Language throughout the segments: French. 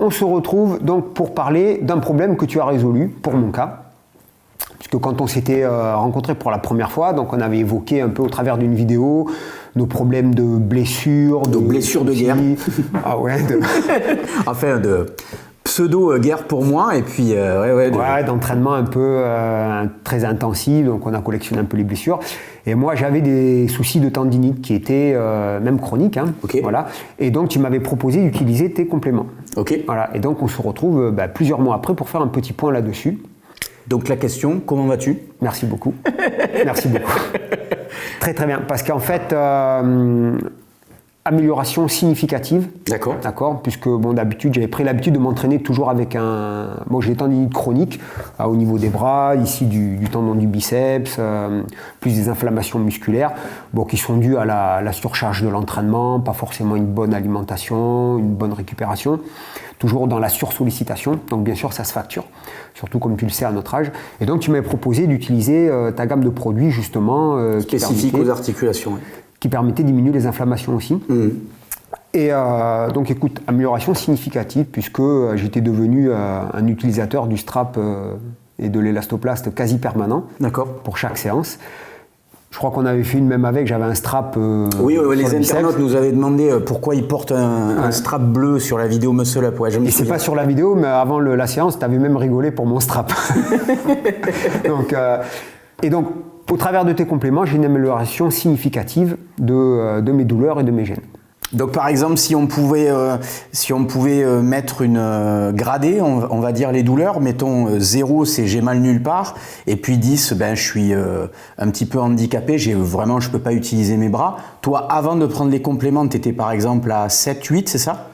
on se retrouve donc pour parler d'un problème que tu as résolu, pour mon cas. Puisque quand on s'était rencontrés pour la première fois, donc on avait évoqué un peu au travers d'une vidéo nos problèmes de blessures. De blessures de guerre. Ah ouais. Enfin, de pseudo-guerre pour moi, et puis... d'entraînement un peu très intensif, donc on a collectionné un peu les blessures. Et moi, j'avais des soucis de tendinite qui étaient même chroniques. Okay. Voilà. Et donc, tu m'avais proposé d'utiliser tes compléments. Okay. Voilà. Et donc, on se retrouve plusieurs mois après pour faire un petit point là-dessus. Donc, la question, comment vas-tu? Merci beaucoup. Merci beaucoup. Très, très bien. Parce qu'en fait, amélioration significative. D'accord. D'accord. Puisque, bon, d'habitude, j'avais pris l'habitude de m'entraîner toujours avec un... Bon, j'ai des tendinites chroniques au niveau des bras, ici du tendon du biceps, plus des inflammations musculaires, bon, qui sont dues à la surcharge de l'entraînement, pas forcément une bonne alimentation, une bonne récupération, toujours dans la sursollicitation. Donc, bien sûr, ça se facture, surtout comme tu le sais à notre âge. Et donc, tu m'avais proposé d'utiliser ta gamme de produits, justement... spécifiques aux articulations. Oui. Qui permettait de diminuer les inflammations aussi. Mmh. Et donc écoute, amélioration significative puisque j'étais devenu un utilisateur du strap et de l'élastoplaste quasi permanent. D'accord. Pour chaque séance. Je crois qu'on avait fait une même avec, j'avais un strap... oui, les internautes nous avaient demandé pourquoi ils portent un strap bleu sur la vidéo Muscle Up. Ouais, et c'est pas sur la vidéo, mais avant la séance, tu avais même rigolé pour mon strap. Donc, au travers de tes compléments, j'ai une amélioration significative de mes douleurs et de mes gènes. Donc par exemple, si on pouvait mettre une gradée, on va dire les douleurs, mettons 0 c'est j'ai mal nulle part, et puis 10 je suis un petit peu handicapé, je peux pas utiliser mes bras. Toi, avant de prendre les compléments, tu étais par exemple à 7, 8, c'est ça?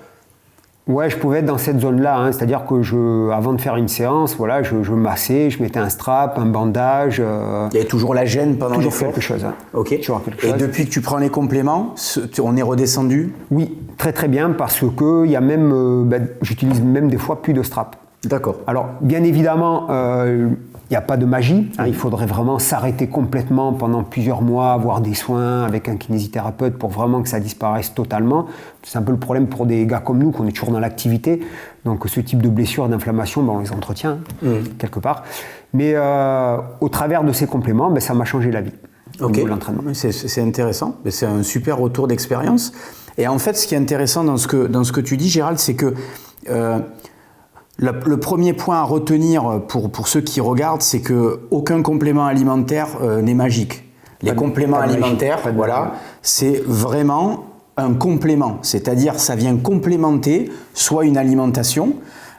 Ouais, je pouvais être dans cette zone-là, c'est-à-dire que avant de faire une séance, voilà, je massais, je mettais un strap, un bandage. Il y a toujours la gêne pendant l'effort. Toujours quelque chose. Ok. Et depuis que tu prends les compléments, on est redescendu? Oui, très très bien, parce que il y a même, j'utilise même des fois plus de strap. D'accord. Alors, bien évidemment, il n'y a pas de magie. Il faudrait vraiment s'arrêter complètement pendant plusieurs mois, avoir des soins avec un kinésithérapeute pour vraiment que ça disparaisse totalement. C'est un peu le problème pour des gars comme nous, qu'on est toujours dans l'activité. Donc, ce type de blessures, d'inflammation, on les entretient quelque part. Mais au travers de ces compléments, ça m'a changé la vie. Ok, l'entraînement. C'est intéressant. C'est un super retour d'expérience. Et en fait, ce qui est intéressant dans ce que tu dis, Gérald, c'est que... Le premier point à retenir pour ceux qui regardent, c'est qu'aucun complément alimentaire n'est magique. Les compléments alimentaires, c'est vraiment un complément. C'est-à-dire, ça vient complémenter soit une alimentation,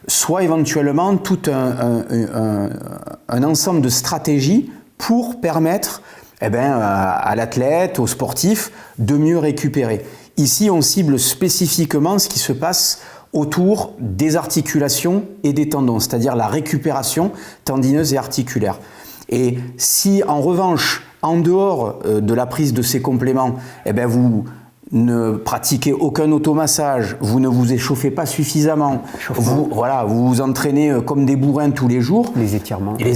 soit éventuellement tout un ensemble de stratégies pour permettre à l'athlète, au sportif, de mieux récupérer. Ici, on cible spécifiquement ce qui se passe autour des articulations et des tendons, c'est-à-dire la récupération tendineuse et articulaire. Et si en revanche, en dehors de la prise de ces compléments, vous ne pratiquez aucun automassage, vous ne vous échauffez pas suffisamment, vous vous entraînez comme des bourrins tous les jours, les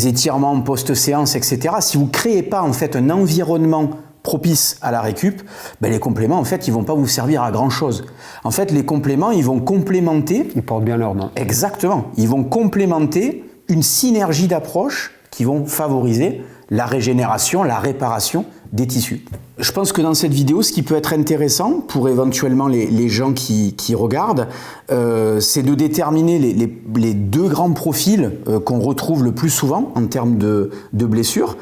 étirements post-séance, etc. Si vous ne créez pas en fait un environnement propice à la récup, les compléments, en fait, ils vont pas vous servir à grand-chose. En fait, les compléments, ils vont complémenter... Ils portent bien leur nom. Exactement. Ils vont complémenter une synergie d'approche qui vont favoriser la régénération, la réparation des tissus. Je pense que dans cette vidéo, ce qui peut être intéressant pour éventuellement les gens qui regardent, c'est de déterminer les deux grands profils qu'on retrouve le plus souvent en termes de blessures.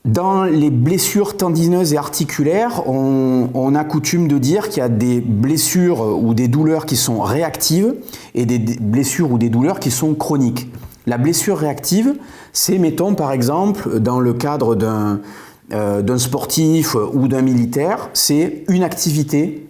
Dans les blessures tendineuses et articulaires, on a coutume de dire qu'il y a des blessures ou des douleurs qui sont réactives et des blessures ou des douleurs qui sont chroniques. La blessure réactive, c'est, mettons par exemple, dans le cadre d'un sportif ou d'un militaire, c'est une activité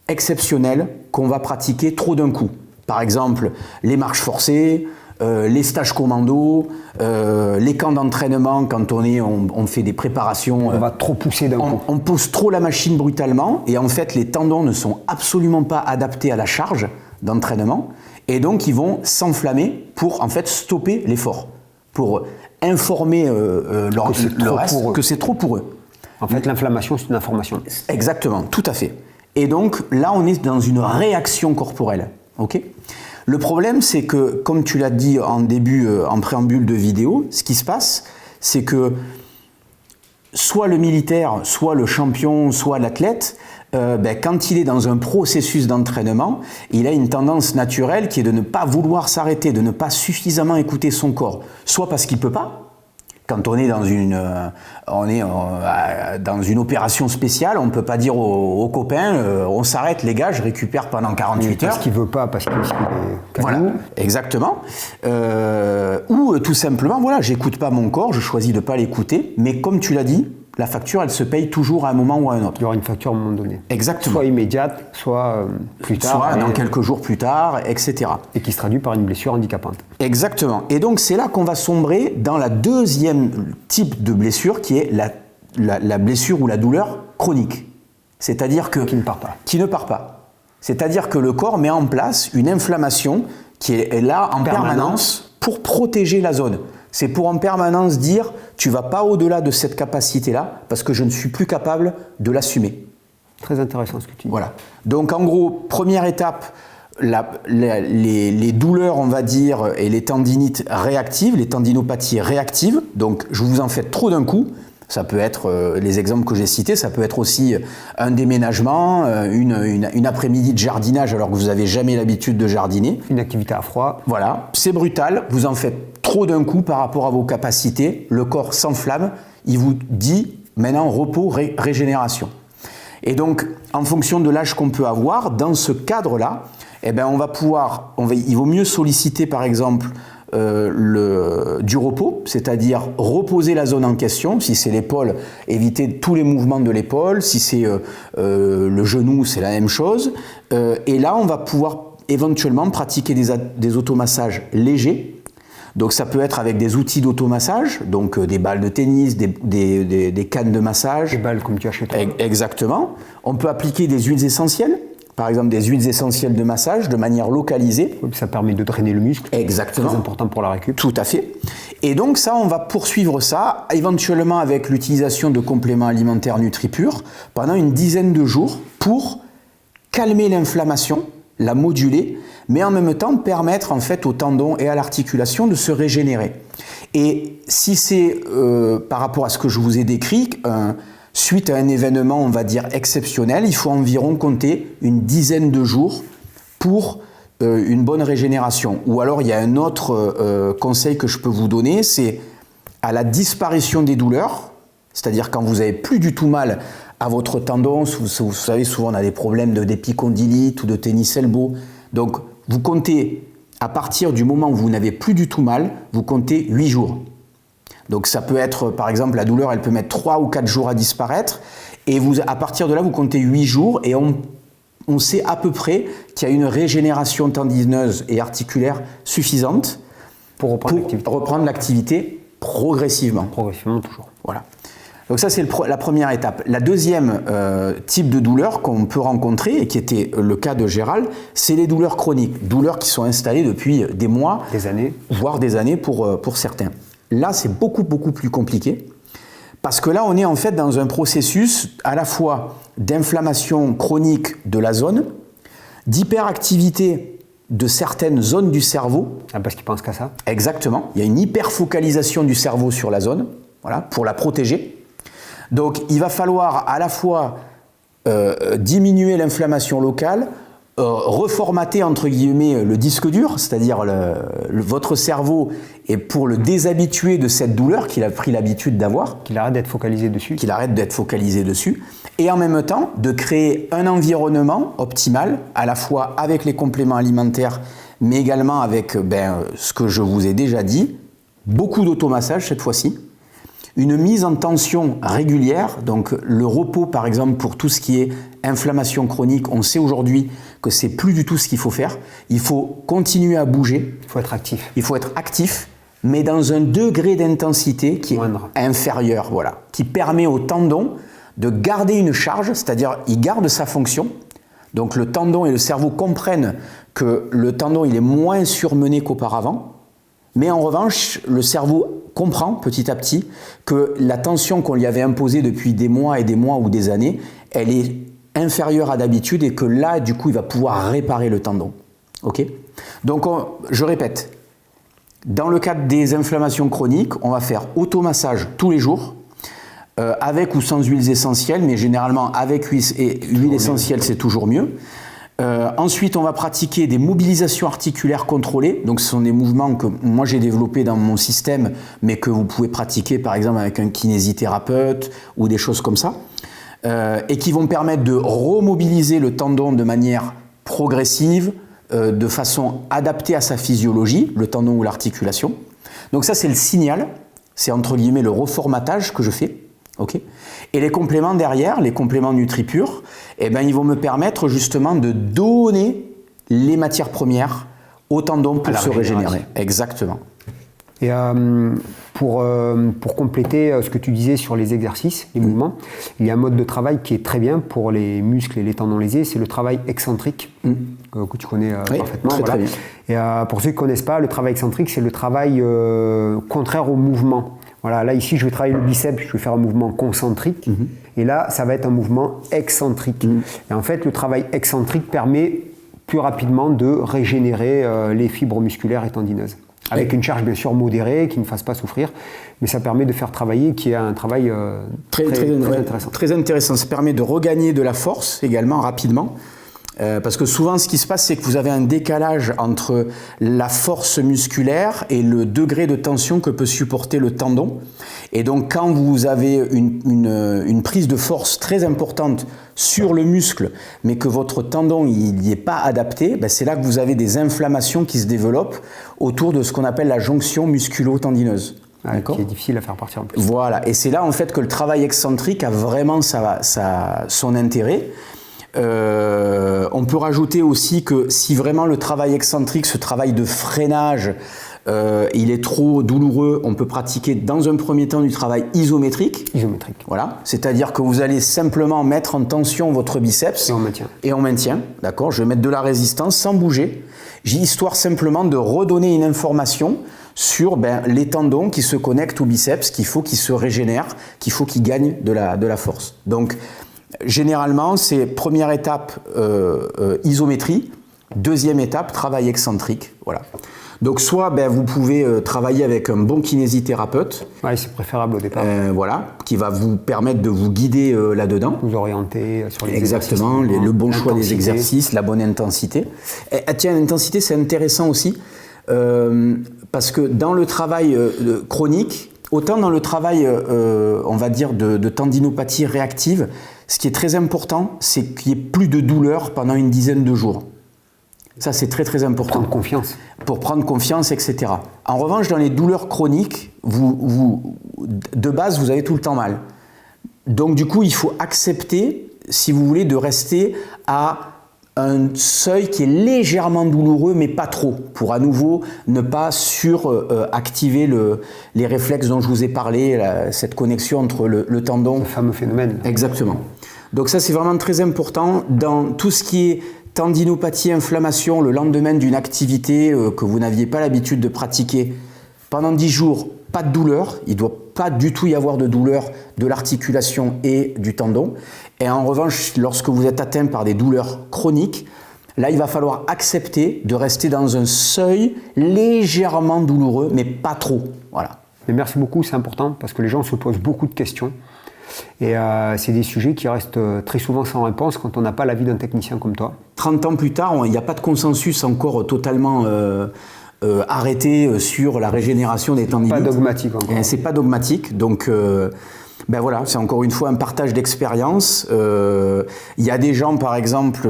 exceptionnelle qu'on va pratiquer trop d'un coup. Par exemple, les marches forcées, les stages commando, les camps d'entraînement quand on fait des préparations. On va trop pousser d'un coup. On pousse trop la machine brutalement et en fait les tendons ne sont absolument pas adaptés à la charge d'entraînement et donc ils vont s'enflammer pour en fait stopper l'effort, pour informer le reste que c'est trop pour eux. En fait, l'inflammation, c'est une information. Exactement, tout à fait. Et donc là, on est dans une réaction corporelle. Ok. Le problème, c'est que, comme tu l'as dit en début, en préambule de vidéo, ce qui se passe, c'est que soit le militaire, soit le champion, soit l'athlète, quand il est dans un processus d'entraînement, il a une tendance naturelle qui est de ne pas vouloir s'arrêter, de ne pas suffisamment écouter son corps. Soit parce qu'il ne peut pas. Quand on est dans une opération spéciale, on ne peut pas dire aux copains on s'arrête les gars, je récupère pendant 48 heures. Parce qu'il ne veut pas, parce qu'il est voilà, exactement. Ou tout simplement, voilà, j'écoute pas mon corps, je choisis de ne pas l'écouter, mais comme tu l'as dit, la facture, elle se paye toujours à un moment ou à un autre. Il y aura une facture à un moment donné. Exactement. Soit immédiate, soit plus tard. Soit dans quelques jours plus tard, etc. Et qui se traduit par une blessure handicapante. Exactement. Et donc, c'est là qu'on va sombrer dans la deuxième type de blessure, qui est la blessure ou la douleur chronique. C'est-à-dire que... Qui ne part pas. Qui ne part pas. C'est-à-dire que le corps met en place une inflammation qui est là en permanence pour protéger la zone. C'est pour en permanence dire tu vas pas au-delà de cette capacité-là parce que je ne suis plus capable de l'assumer. Très intéressant ce que tu dis. Voilà. Donc en gros, première étape, les douleurs, on va dire, et les tendinites réactives, les tendinopathies réactives. Donc je vous en fais trop d'un coup. Ça peut être, les exemples que j'ai cités, ça peut être aussi un déménagement, une après-midi de jardinage alors que vous n'avez jamais l'habitude de jardiner. Une activité à froid. Voilà, c'est brutal, vous en faites trop d'un coup par rapport à vos capacités, le corps s'enflamme, il vous dit maintenant repos, régénération. Et donc, en fonction de l'âge qu'on peut avoir, dans ce cadre-là, eh ben, il vaut mieux solliciter par exemple du repos, c'est-à-dire reposer la zone en question. Si c'est l'épaule, éviter tous les mouvements de l'épaule. Si c'est le genou, c'est la même chose. Et là, on va pouvoir éventuellement pratiquer des automassages légers. Donc ça peut être avec des outils d'automassage, donc des balles de tennis, des cannes de massage. Des balles comme tu as chez toi. Exactement. On peut appliquer des huiles essentielles. Par exemple, des huiles essentielles de massage de manière localisée. Ça permet de drainer le muscle. Exactement. Très important pour la récup. Tout à fait. Et donc ça, on va poursuivre ça, éventuellement avec l'utilisation de compléments alimentaires NutriPure pendant une dizaine de jours pour calmer l'inflammation, la moduler, mais en même temps permettre en fait aux tendons et à l'articulation de se régénérer. Et si c'est par rapport à ce que je vous ai décrit, suite à un événement, on va dire, exceptionnel, il faut environ compter une dizaine de jours pour une bonne régénération. Ou alors, il y a un autre conseil que je peux vous donner, c'est à la disparition des douleurs, c'est-à-dire quand vous n'avez plus du tout mal à votre tendon, vous savez, souvent on a des problèmes d'épicondylite ou de tennis elbow. Donc, vous comptez, à partir du moment où vous n'avez plus du tout mal, vous comptez 8 jours. Donc ça peut être, par exemple, la douleur, elle peut mettre 3 ou 4 jours à disparaître. Et à partir de là, vous comptez 8 jours et on sait à peu près qu'il y a une régénération tendineuse et articulaire suffisante pour reprendre l'activité progressivement. Progressivement, toujours. Voilà. Donc ça, c'est la première étape. La deuxième type de douleur qu'on peut rencontrer, et qui était le cas de Gérald, c'est les douleurs chroniques. Douleurs qui sont installées depuis des mois, des années, voire des années pour certains. Là, c'est beaucoup plus compliqué parce que là, on est en fait dans un processus à la fois d'inflammation chronique de la zone, d'hyperactivité de certaines zones du cerveau. Ah, parce qu'ils pensent qu'à ça. Exactement. Il y a une hyperfocalisation du cerveau sur la zone, voilà, pour la protéger. Donc, il va falloir à la fois diminuer l'inflammation locale, reformater entre guillemets le disque dur, c'est-à-dire votre cerveau, et pour le déshabituer de cette douleur qu'il a pris l'habitude d'avoir. Qu'il arrête d'être focalisé dessus. Qu'il arrête d'être focalisé dessus. Et en même temps, de créer un environnement optimal, à la fois avec les compléments alimentaires, mais également avec ce que je vous ai déjà dit, beaucoup d'automassage cette fois-ci. Une mise en tension régulière, donc le repos par exemple pour tout ce qui est inflammation chronique, on sait aujourd'hui que c'est plus du tout ce qu'il faut faire. Il faut continuer à bouger. Il faut être actif. Il faut être actif, mais dans un degré d'intensité qui moindre, est inférieur, voilà, qui permet au tendon de garder une charge, c'est-à-dire il garde sa fonction. Donc le tendon et le cerveau comprennent que le tendon il est moins surmené qu'auparavant. Mais en revanche, le cerveau comprend petit à petit que la tension qu'on lui avait imposée depuis des mois ou des années, elle est inférieure à d'habitude et que là, du coup, il va pouvoir réparer le tendon. Ok. Donc, je répète, dans le cadre des inflammations chroniques, on va faire automassage tous les jours, avec ou sans huiles essentielles, mais généralement avec huile essentielle, c'est toujours mieux. Ensuite, on va pratiquer des mobilisations articulaires contrôlées. Donc, ce sont des mouvements que moi j'ai développés dans mon système, mais que vous pouvez pratiquer par exemple avec un kinésithérapeute ou des choses comme ça, et qui vont permettre de remobiliser le tendon de manière progressive, de façon adaptée à sa physiologie, le tendon ou l'articulation. Donc ça, c'est le signal, c'est entre guillemets le reformatage que je fais. Okay. Et les compléments derrière, les compléments NutriPure, eh ben, ils vont me permettre justement de donner les matières premières au tendon pour se régénérer. Exactement. Et pour compléter ce que tu disais sur les exercices, les mouvements, il y a un mode de travail qui est très bien pour les muscles et les tendons lésés, c'est le travail excentrique, que tu connais parfaitement. Très bien. Et pour ceux qui ne connaissent pas, le travail excentrique, c'est le travail contraire au mouvement. Voilà, là ici je vais travailler le biceps, je vais faire un mouvement concentrique, et là ça va être un mouvement excentrique. Et en fait le travail excentrique permet plus rapidement de régénérer les fibres musculaires et tendineuses. Avec une charge bien sûr modérée, qui ne fasse pas souffrir, mais ça permet de faire travailler, qui est un travail très intéressant. Très intéressant, ça permet de regagner de la force également rapidement. Parce que souvent, ce qui se passe, c'est que vous avez un décalage entre la force musculaire et le degré de tension que peut supporter le tendon. Et donc, quand vous avez une prise de force très importante sur le muscle, mais que votre tendon n'y est pas adapté, ben c'est là que vous avez des inflammations qui se développent autour de ce qu'on appelle la jonction musculo-tendineuse. Qui est difficile à faire partir en plus. Voilà, et c'est là en fait que le travail excentrique a vraiment son intérêt. On peut rajouter aussi que si vraiment le travail excentrique, ce travail de freinage, il est trop douloureux, on peut pratiquer dans un premier temps du travail isométrique. Voilà, c'est-à-dire que vous allez simplement mettre en tension votre biceps. Et on maintient. D'accord, je vais mettre de la résistance sans bouger, histoire simplement de redonner une information sur les tendons qui se connectent au biceps, qu'il faut qu'ils se régénèrent, qu'il faut qu'ils gagnent de la force. Donc, généralement, c'est première étape isométrie, deuxième étape travail excentrique. Voilà. Donc soit vous pouvez travailler avec un bon kinésithérapeute. Ouais, c'est préférable au départ. Voilà, qui va vous permettre de vous guider là-dedans. Vous orienter sur les Exactement, le bon choix des exercices, la bonne intensité. Et, tiens, l'intensité, c'est intéressant aussi, parce que dans le travail chronique, autant dans le travail, on va dire, de tendinopathie réactive, ce qui est très important, c'est qu'il n'y ait plus de douleur pendant une dizaine de jours. Ça, c'est très très important. Pour prendre confiance. Pour prendre confiance, etc. En revanche, dans les douleurs chroniques, de base, vous avez tout le temps mal. Donc, du coup, il faut accepter, si vous voulez, de rester à un seuil qui est légèrement douloureux, mais pas trop, pour à nouveau ne pas suractiver les réflexes dont je vous ai parlé, cette connexion entre le tendon. Le fameux phénomène. Exactement. Donc ça, c'est vraiment très important dans tout ce qui est tendinopathie, inflammation, le lendemain d'une activité que vous n'aviez pas l'habitude de pratiquer. Pendant 10 jours, pas de douleur, il ne doit pas du tout y avoir de douleur de l'articulation et du tendon. Et en revanche, lorsque vous êtes atteint par des douleurs chroniques, là, il va falloir accepter de rester dans un seuil légèrement douloureux, mais pas trop. Voilà. Mais merci beaucoup, c'est important, parce que les gens se posent beaucoup de questions. Et c'est des sujets qui restent très souvent sans réponse quand on n'a pas l'avis d'un technicien comme toi. 30 ans plus tard, il n'y a pas de consensus encore totalement arrêté sur la régénération des tendinites. Pas dogmatique encore. C'est pas dogmatique, donc voilà, c'est encore une fois un partage d'expérience. Il y a des gens, par exemple,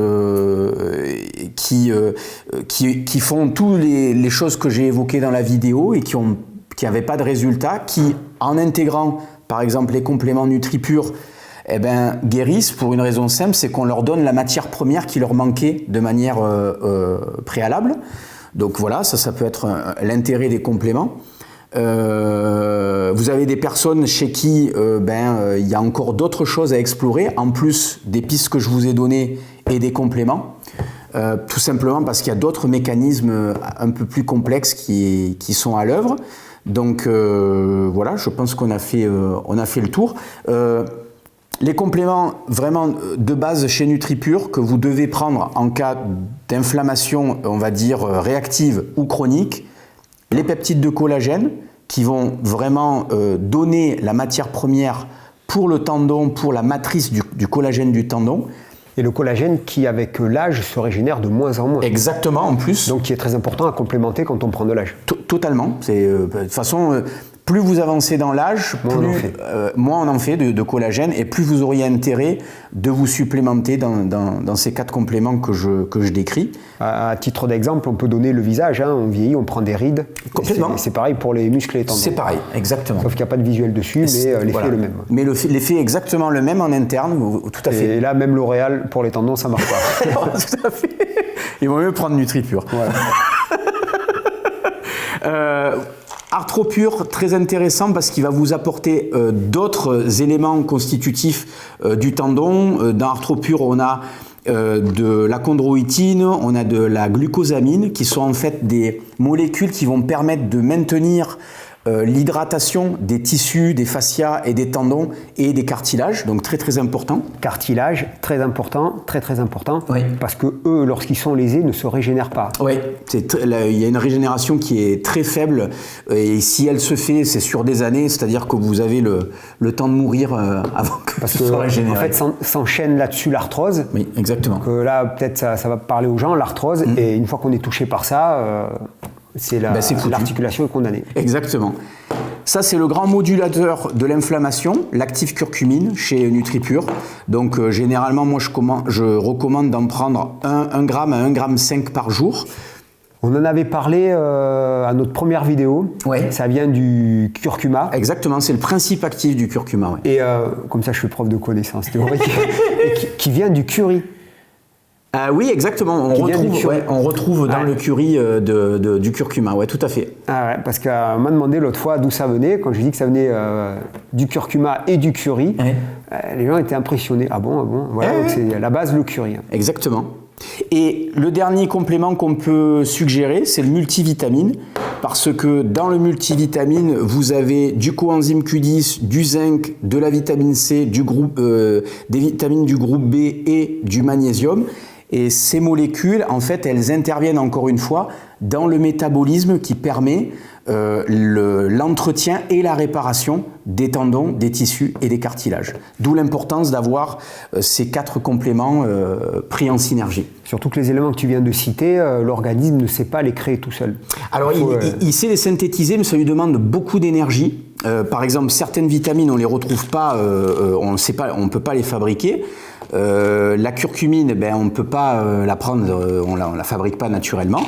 qui font toutes les choses que j'ai évoquées dans la vidéo et qui n'avaient pas de résultat, qui, en intégrant par exemple les compléments NutriPure, guérissent pour une raison simple, c'est qu'on leur donne la matière première qui leur manquait de manière préalable. Donc voilà, ça peut être l'intérêt des compléments. Vous avez des personnes chez qui il y a encore d'autres choses à explorer, en plus des pistes que je vous ai données et des compléments. Tout simplement parce qu'il y a d'autres mécanismes un peu plus complexes qui sont à l'œuvre. Donc voilà, je pense qu'on a fait le tour. Les compléments vraiment de base chez NutriPure que vous devez prendre en cas d'inflammation, on va dire réactive ou chronique, les peptides de collagène qui vont vraiment donner la matière première pour le tendon, pour la matrice du collagène du tendon. Et le collagène qui, avec l'âge, se régénère de moins en moins. Exactement, en plus. Donc, qui est très important à complémenter quand on prend de l'âge. Totalement. De toute façon, plus vous avancez dans l'âge, moins on en fait de collagène, et plus vous auriez intérêt de vous supplémenter dans ces 4 compléments que je décris. À titre d'exemple, on peut donner le visage. Hein, on vieillit, on prend des rides. Complètement. C'est pareil pour les muscles et les tendons. C'est pareil, exactement. Sauf qu'il n'y a pas de visuel dessus, mais l'effet est le même. Mais l'effet est exactement le même en interne, tout à fait. Et là, même L'Oréal, pour les tendons, ça ne marche pas. Tout à fait. Il vaut mieux prendre NutriPure. Voilà. Arthropure, très intéressant parce qu'il va vous apporter d'autres éléments constitutifs du tendon. Dans Arthropure, on a de la chondroïtine, on a de la glucosamine, qui sont en fait des molécules qui vont permettre de maintenir l'hydratation des tissus, des fascias et des tendons et des cartilages, donc très très important. Cartilage, très important, très important, oui. Parce que eux, lorsqu'ils sont lésés, ne se régénèrent pas. Oui, il y a une régénération qui est très faible, et si elle se fait, c'est sur des années, c'est-à-dire que vous avez le temps de mourir avant que parce ce soit régénéré. En fait, s'enchaîne là-dessus l'arthrose. Oui, exactement. Donc là, peut-être ça va parler aux gens, l'arthrose, et une fois qu'on est touché par ça, l'articulation est condamnée. Exactement. Ça, c'est le grand modulateur de l'inflammation, l'active curcumine chez NutriPure. Donc, généralement, moi, je recommande d'en prendre 1 gramme à 1,5 g par jour. On en avait parlé à notre première vidéo. Ouais. Ça vient du curcuma. Exactement, c'est le principe actif du curcuma. Ouais. Et comme ça, je suis prof de connaissances théoriques. qui vient du curry. Oui, exactement. On retrouve dans le curry du curcuma, ouais, tout à fait. Ah ouais, parce qu'on m'a demandé l'autre fois d'où ça venait. Quand je dis que ça venait du curcuma et du curry, les gens étaient impressionnés. Ah bon. Voilà, donc c'est à la base le curry. Exactement. Et le dernier complément qu'on peut suggérer, c'est le multivitamine, parce que dans le multivitamine, vous avez du coenzyme Q10, du zinc, de la vitamine C, des vitamines du groupe B et du magnésium. Et ces molécules, en fait, elles interviennent encore une fois dans le métabolisme qui permet l'entretien et la réparation des tendons, des tissus et des cartilages. D'où l'importance d'avoir ces 4 compléments pris en synergie. Surtout que les éléments que tu viens de citer, l'organisme ne sait pas les créer tout seul. Alors, il sait les synthétiser, mais ça lui demande beaucoup d'énergie. Par exemple, certaines vitamines, on ne les retrouve pas, on ne peut pas les fabriquer. La curcumine, on ne peut pas la prendre, on la fabrique pas naturellement.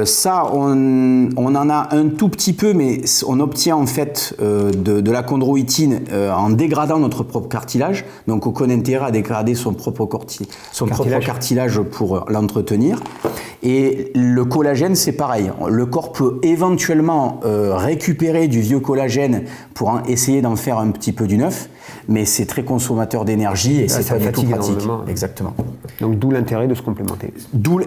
Ça, on en a un tout petit peu, mais on obtient en fait de la chondroïtine en dégradant notre propre cartilage. Donc aucun intérêt à dégrader son propre cartilage pour l'entretenir. Et le collagène, c'est pareil. Le corps peut éventuellement récupérer du vieux collagène pour essayer d'en faire un petit peu du neuf, mais c'est très consommateur d'énergie et c'est pas du tout pratique. Exactement. Donc d'où l'intérêt de se complémenter.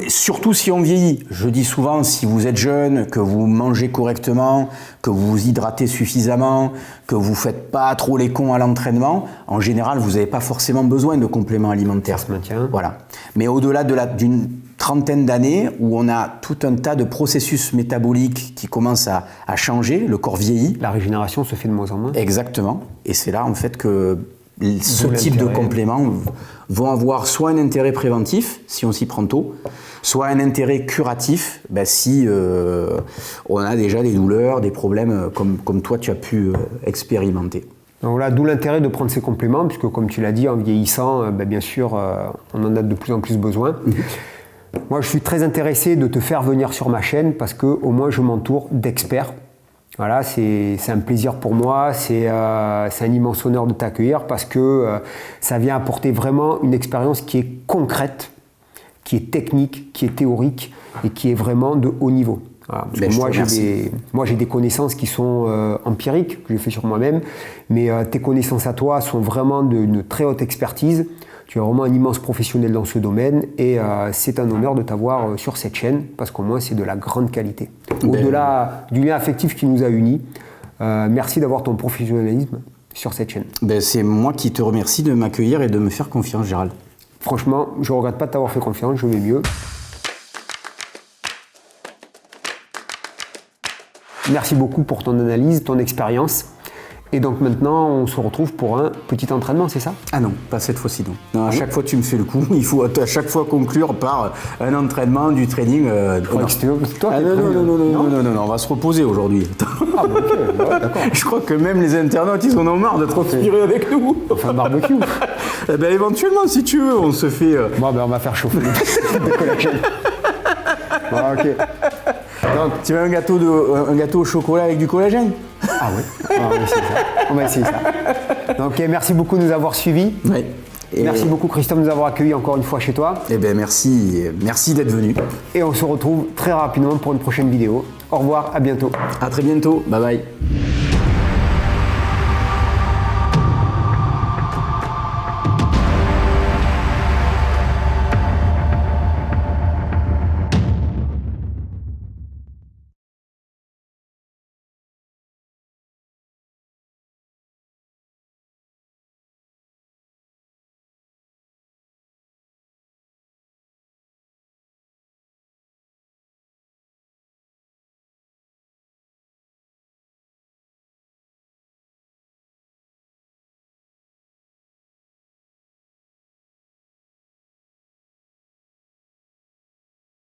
Surtout si on vieillit. Je dis souvent, si vous êtes jeune, que vous mangez correctement, que vous vous hydratez suffisamment, que vous faites pas trop les cons à l'entraînement, en général, vous n'avez pas forcément besoin de compléments alimentaires. Ça se maintient. Voilà. Mais au-delà d'une trentaine d'années où on a tout un tas de processus métaboliques qui commencent à changer, le corps vieillit. La régénération se fait de moins en moins. Exactement. Et c'est là en fait que ce type de compléments vont avoir soit un intérêt préventif, si on s'y prend tôt, soit un intérêt curatif, si on a déjà des douleurs, des problèmes comme toi tu as pu expérimenter. Donc là, d'où l'intérêt de prendre ces compléments, puisque comme tu l'as dit, en vieillissant, bien sûr, on en a de plus en plus besoin. Moi, je suis très intéressé de te faire venir sur ma chaîne parce qu'au moins, je m'entoure d'experts. Voilà, c'est un plaisir pour moi, c'est un immense honneur de t'accueillir parce que ça vient apporter vraiment une expérience qui est concrète, qui est technique, qui est théorique et qui est vraiment de haut niveau. Voilà, moi, j'ai des connaissances qui sont empiriques, que j'ai fait sur moi-même, mais tes connaissances à toi sont vraiment d'une très haute expertise. Tu es vraiment un immense professionnel dans ce domaine et c'est un honneur de t'avoir sur cette chaîne parce qu'au moins c'est de la grande qualité. Au-delà du lien affectif qui nous a unis, merci d'avoir ton professionnalisme sur cette chaîne. Ben, c'est moi qui te remercie de m'accueillir et de me faire confiance, Gérald. Franchement, je ne regrette pas de t'avoir fait confiance, je vais mieux. Merci beaucoup pour ton analyse, ton expérience. Et donc maintenant, on se retrouve pour un petit entraînement, c'est ça? Ah non, pas cette fois-ci non. Non, à chaque fois tu me fais le coup, il faut à chaque fois conclure par un entraînement, du training. Non. C'est toi qui Non, on va se reposer aujourd'hui. Ah bon, ok, ouais, d'accord. Je crois que même les internautes, ils en ont marre de transpirer avec nous. On fait un barbecue. Eh ben, éventuellement, si tu veux, on se fait... Bon, ben on va faire chauffer des collagènes. Bon, ok. Donc, tu veux un gâteau au chocolat avec du collagène? Ah oui, on va essayer ça. On va essayer ça. Donc, merci beaucoup de nous avoir suivis. Oui. Merci beaucoup Christophe de nous avoir accueillis encore une fois chez toi. Eh bien, merci d'être venu. Et on se retrouve très rapidement pour une prochaine vidéo. Au revoir, à bientôt. À très bientôt, bye bye.